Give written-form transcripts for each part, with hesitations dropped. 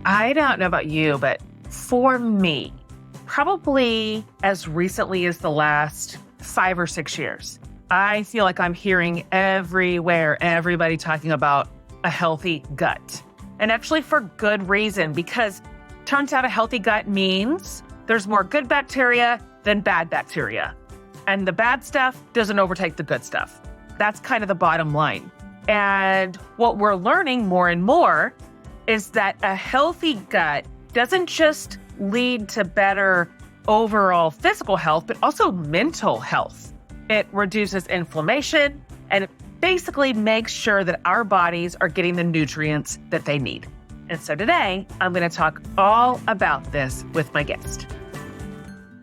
I don't know about you, but for me, probably as recently as the last 5 or 6 years, I feel like I'm hearing everywhere, everybody talking about a healthy gut. And actually for good reason, because turns out a healthy gut means there's more good bacteria than bad bacteria. And the bad stuff doesn't overtake the good stuff. That's kind of the bottom line. And what we're learning more and more is that a healthy gut doesn't just lead to better overall physical health, but also mental health. It reduces inflammation and it basically makes sure that our bodies are getting the nutrients that they need. And so today, I'm going to talk all about this with my guest.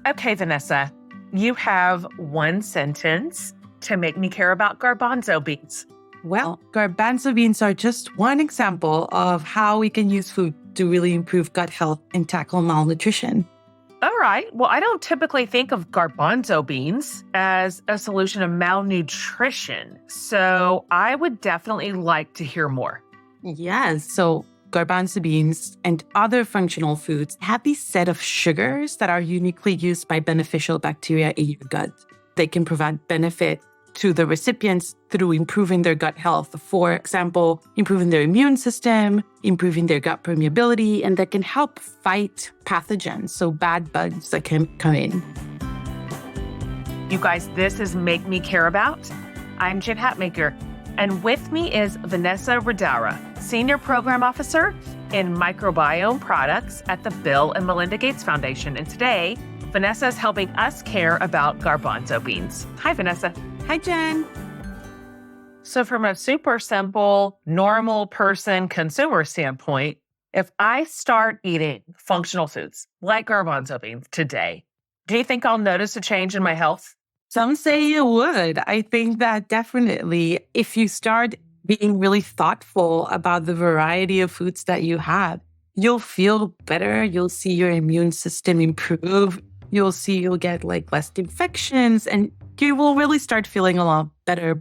Okay, Vanessa, you have one sentence to make me care about garbanzo beans. Well, garbanzo beans are just one example of how we can use food to really improve gut health and tackle malnutrition. All right. Well, I don't typically think of garbanzo beans as a solution of malnutrition. So I would definitely like to hear more. Yes. So garbanzo beans and other functional foods have this set of sugars that are uniquely used by beneficial bacteria in your gut. They can provide benefit to the recipients through improving their gut health. For example, improving their immune system, improving their gut permeability, and that can help fight pathogens, so bad bugs that can come in. You guys, this is Make Me Care About. I'm Jen Hatmaker, and with me is Vanessa Ridaura, Senior Program Officer in Microbiome Products at the Bill and Melinda Gates Foundation. And today, Vanessa is helping us care about garbanzo beans. Hi, Vanessa. Hi, Jen. So from a super simple, normal person consumer standpoint, if I start eating functional foods like garbanzo beans today, do you think I'll notice a change in my health? Some say you would. I think that definitely if you start being really thoughtful about the variety of foods that you have, you'll feel better. You'll see your immune system improve. You'll get less infections and you will really start feeling a lot better.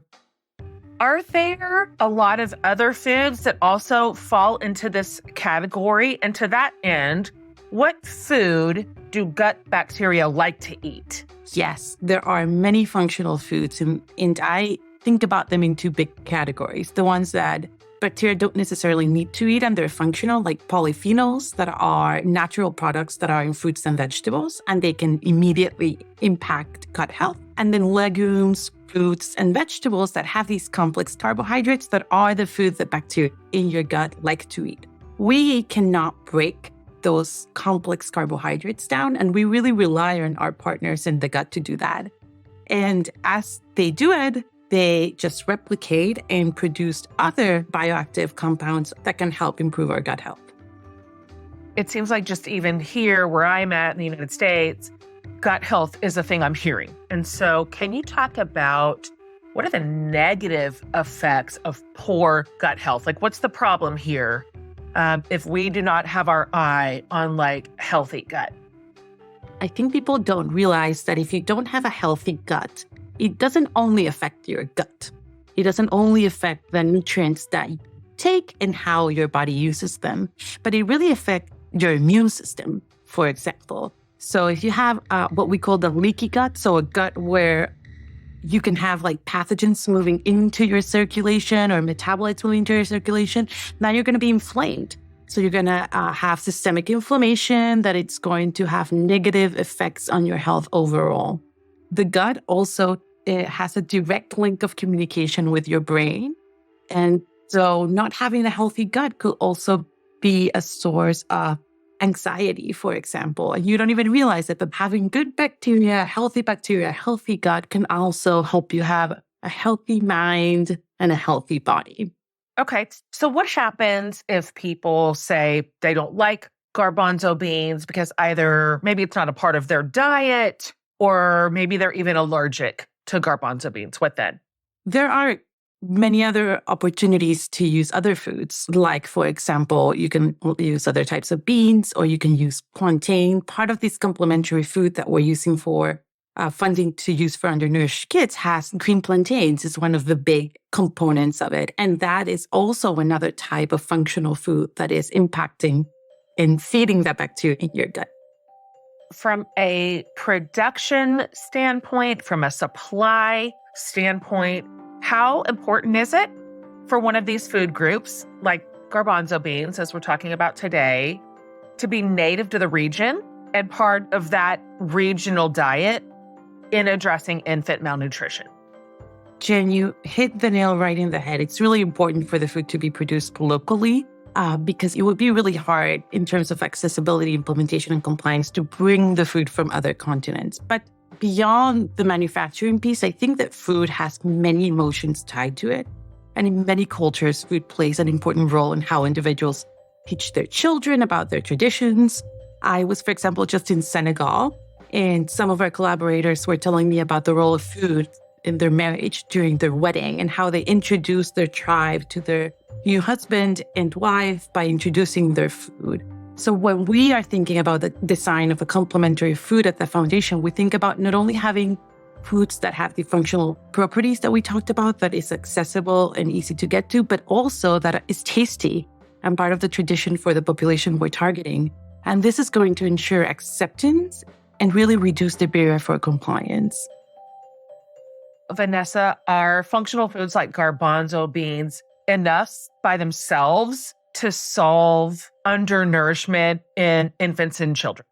Are there a lot of other foods that also fall into this category? And to that end, what food do gut bacteria like to eat? Yes, there are many functional foods, and I think about them in two big categories. The ones that bacteria don't necessarily need to eat and they're functional, like polyphenols that are natural products that are in fruits and vegetables, and they can immediately impact gut health. And then legumes, fruits, and vegetables that have these complex carbohydrates that are the food that bacteria in your gut like to eat. We cannot break those complex carbohydrates down, and we really rely on our partners in the gut to do that. And as they do it, they just replicate and produce other bioactive compounds that can help improve our gut health. It seems like just even here where I'm at in the United States, gut health is a thing I'm hearing. And so can you talk about what are the negative effects of poor gut health? Like what's the problem here if we do not have our eye on healthy gut? I think people don't realize that if you don't have a healthy gut, it doesn't only affect your gut. It doesn't only affect the nutrients that you take and how your body uses them, but it really affects your immune system, for example. So if you have what we call the leaky gut, so a gut where you can have pathogens moving into your circulation or metabolites moving into your circulation, now you're going to be inflamed. So you're going to have systemic inflammation that it's going to have negative effects on your health overall. The gut also has a direct link of communication with your brain. And so not having a healthy gut could also be a source of anxiety, for example. And you don't even realize it, but having good bacteria, healthy gut can also help you have a healthy mind and a healthy body. Okay. So what happens if people say they don't like garbanzo beans because either maybe it's not a part of their diet or maybe they're even allergic to garbanzo beans? What then? There are many other opportunities to use other foods. Like, for example, you can use other types of beans or you can use plantain. Part of this complementary food that we're using for funding to use for undernourished kids has green plantains is one of the big components of it. And that is also another type of functional food that is impacting in feeding that bacteria in your gut. From a production standpoint, from a supply standpoint, how important is it for one of these food groups, like garbanzo beans, as we're talking about today, to be native to the region and part of that regional diet in addressing infant malnutrition? Jen, you hit the nail right in the head. It's really important for the food to be produced locally because it would be really hard in terms of accessibility, implementation, and compliance to bring the food from other continents. But beyond the manufacturing piece, I think that food has many emotions tied to it. And in many cultures, food plays an important role in how individuals teach their children about their traditions. I was, for example, just in Senegal, and some of our collaborators were telling me about the role of food in their marriage during their wedding and how they introduced their tribe to their new husband and wife by introducing their food. So when we are thinking about the design of a complementary food at the foundation, we think about not only having foods that have the functional properties that we talked about, that is accessible and easy to get to, but also that is tasty and part of the tradition for the population we're targeting. And this is going to ensure acceptance and really reduce the barrier for compliance. Vanessa, are functional foods like garbanzo beans enough by themselves to solve undernourishment in infants and children?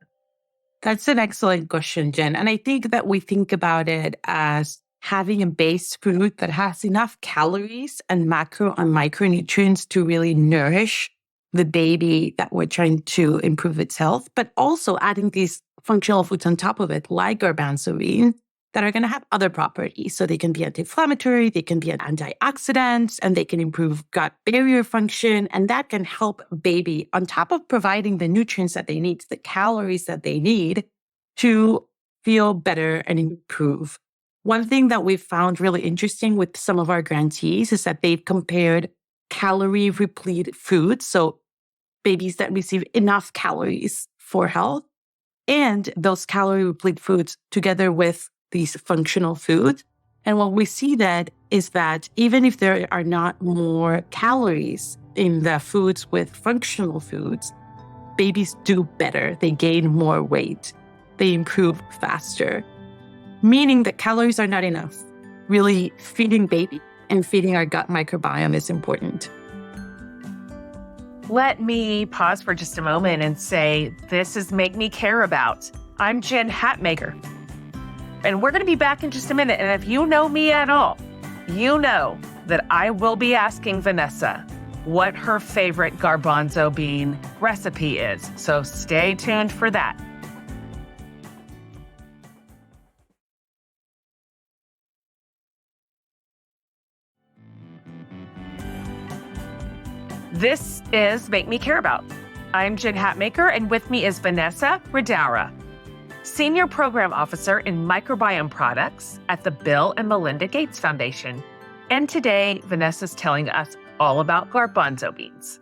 That's an excellent question, Jen. And I think that we think about it as having a base food that has enough calories and macro and micronutrients to really nourish the baby that we're trying to improve its health, but also adding these functional foods on top of it, like garbanzo beans, that are going to have other properties. So they can be anti-inflammatory, they can be an antioxidant, and they can improve gut barrier function. And that can help baby, on top of providing the nutrients that they need, the calories that they need to feel better and improve. One thing that we've found really interesting with some of our grantees is that they've compared calorie-replete foods, so babies that receive enough calories for health, and those calorie-replete foods together with these functional foods. And what we see that is that even if there are not more calories in the foods with functional foods, babies do better. They gain more weight. They improve faster, meaning that calories are not enough. Really feeding baby and feeding our gut microbiome is important. Let me pause for just a moment and say, this is Make Me Care About. I'm Jen Hatmaker. And we're going to be back in just a minute. And if you know me at all, you know that I will be asking Vanessa what her favorite garbanzo bean recipe is. So stay tuned for that. This is Make Me Care About. I'm Jen Hatmaker, and with me is Vanessa Ridaura, Senior Program Officer in Microbiome Products at the Bill and Melinda Gates Foundation. And today, Vanessa's telling us all about garbanzo beans.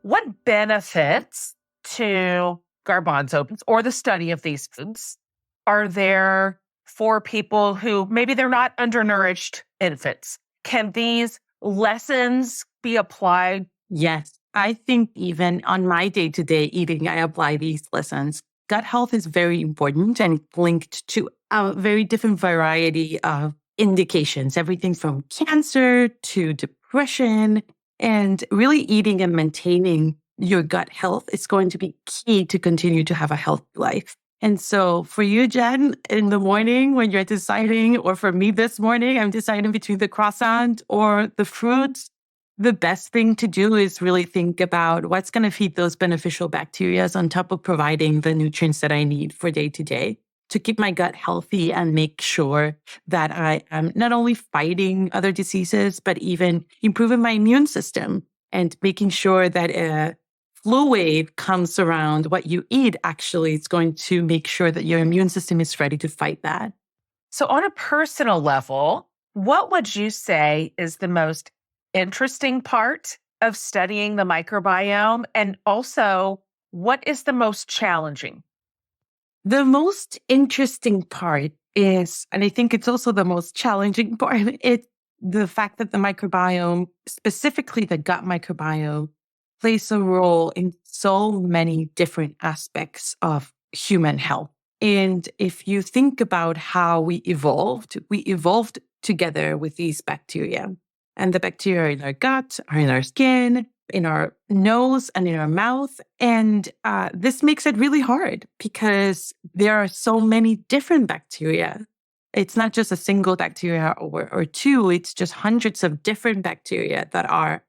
What benefits to garbanzo beans or the study of these foods are there for people who maybe they're not undernourished infants? Can these lessons be applied? Yes, I think even on my day-to-day eating, I apply these lessons. Gut health is very important and linked to a very different variety of indications, everything from cancer to depression. And really eating and maintaining your gut health is going to be key to continue to have a healthy life. And so for you, Jen, in the morning when you're deciding, or for me this morning, I'm deciding between the croissant or the fruits, the best thing to do is really think about what's going to feed those beneficial bacteria on top of providing the nutrients that I need for day to day to keep my gut healthy and make sure that I am not only fighting other diseases, but even improving my immune system and making sure that a fluid comes around what you eat. Actually, it's going to make sure that your immune system is ready to fight that. So on a personal level, what would you say is the most interesting part of studying the microbiome? And also, what is the most challenging? The most interesting part is, and I think it's also the most challenging part, it's the fact that the microbiome, specifically the gut microbiome, plays a role in so many different aspects of human health. And if you think about how we evolved together with these bacteria. And the bacteria in our gut, are in our skin, in our nose, and in our mouth. And this makes it really hard because there are so many different bacteria. It's not just a single bacteria or two, it's just hundreds of different bacteria that are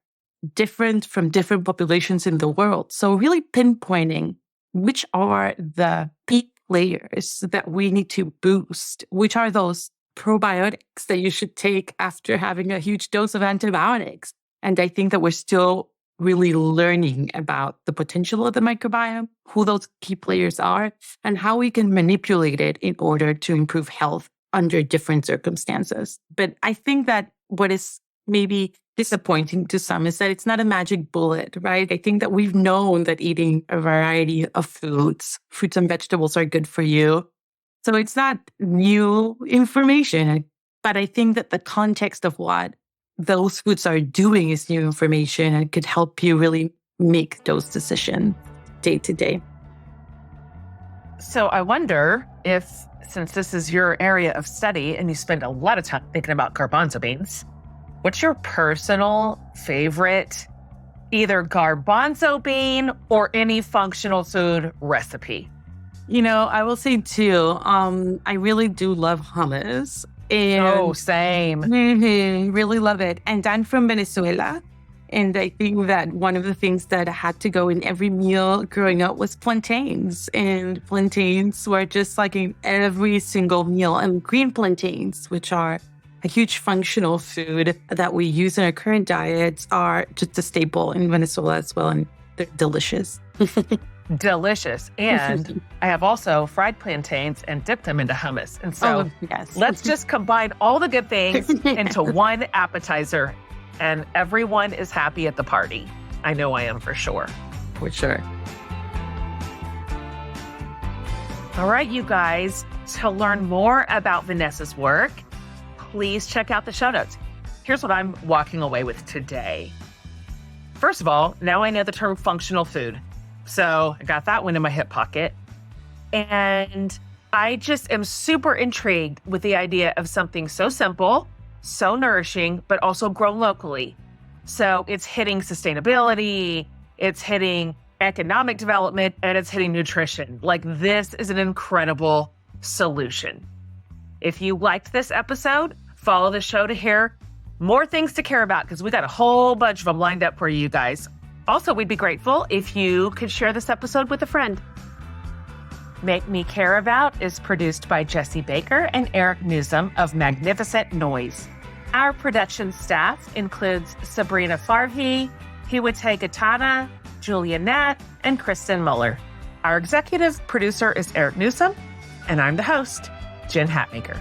different from different populations in the world. So really pinpointing which are the peak layers that we need to boost, which are those probiotics that you should take after having a huge dose of antibiotics. And I think that we're still really learning about the potential of the microbiome, who those key players are, and how we can manipulate it in order to improve health under different circumstances. But I think that what is maybe disappointing to some is that it's not a magic bullet, right? I think that we've known that eating a variety of fruits and vegetables are good for you. So it's not new information, but I think that the context of what those foods are doing is new information and could help you really make those decisions day to day. So I wonder if, since this is your area of study and you spend a lot of time thinking about garbanzo beans, what's your personal favorite, either garbanzo bean or any functional food recipe? You know, I will say too, I really do love hummus. And same. Really love it. And I'm from Venezuela. And I think that one of the things that had to go in every meal growing up was plantains. And plantains were just like in every single meal. And green plantains, which are a huge functional food that we use in our current diets, are just a staple in Venezuela as well. And they're delicious. Delicious. And I have also fried plantains and dipped them into hummus. And so let's just combine all the good things into one appetizer. And everyone is happy at the party. I know I am for sure. For sure. All right, you guys. To learn more about Vanessa's work, please check out the show notes. Here's what I'm walking away with today. First of all, now I know the term functional food. So I got that one in my hip pocket. And I just am super intrigued with the idea of something so simple, so nourishing, but also grown locally. So it's hitting sustainability, it's hitting economic development, and it's hitting nutrition. Like, this is an incredible solution. If you liked this episode, follow the show to hear more things to care about, because we got a whole bunch of them lined up for you guys. Also, we'd be grateful if you could share this episode with a friend. Make Me Care About is produced by Jesse Baker and Eric Newsom of Magnificent Noise. Our production staff includes Sabrina Farhi, Hiwate Gatana, Julia Nat, and Kristen Muller. Our executive producer is Eric Newsom, and I'm the host, Jen Hatmaker.